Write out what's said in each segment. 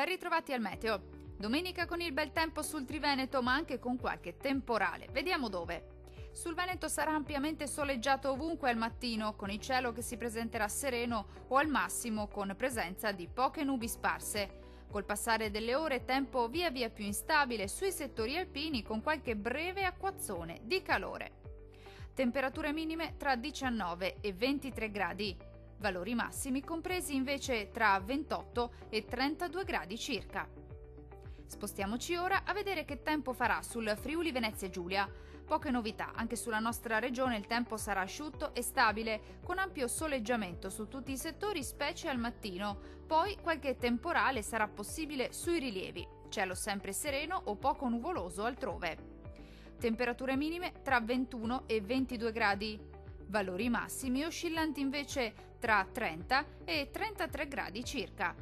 Ben ritrovati al meteo. Domenica con il bel tempo sul Triveneto, ma anche con qualche temporale. Vediamo dove. Sul Veneto sarà ampiamente soleggiato ovunque al mattino, con il cielo che si presenterà sereno o al massimo con presenza di poche nubi sparse. Col passare delle ore tempo via via più instabile sui settori alpini con qualche breve acquazzone di calore. Temperature minime tra 19 e 23 gradi. Valori massimi compresi invece tra 28 e 32 gradi circa. Spostiamoci ora a vedere che tempo farà sul Friuli Venezia Giulia. Poche novità, anche sulla nostra regione il tempo sarà asciutto e stabile, con ampio soleggiamento su tutti i settori, specie al mattino. Poi qualche temporale sarà possibile sui rilievi, cielo sempre sereno o poco nuvoloso altrove. Temperature minime tra 21 e 22 gradi. Valori massimi oscillanti invece tra 30 e 33 gradi circa.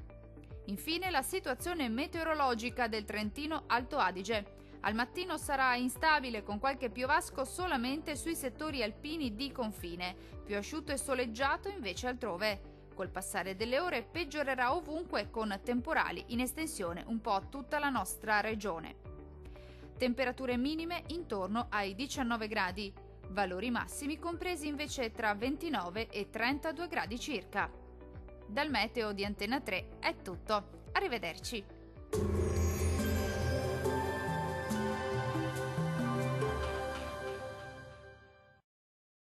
Infine la situazione meteorologica del Trentino Alto Adige. Al mattino sarà instabile con qualche piovasco solamente sui settori alpini di confine, più asciutto e soleggiato invece altrove. Col passare delle ore peggiorerà ovunque con temporali in estensione un po' tutta la nostra regione. Temperature minime intorno ai 19 gradi, valori massimi compresi invece tra 29 e 32 gradi circa. Dal meteo di Antena 3 è tutto, arrivederci!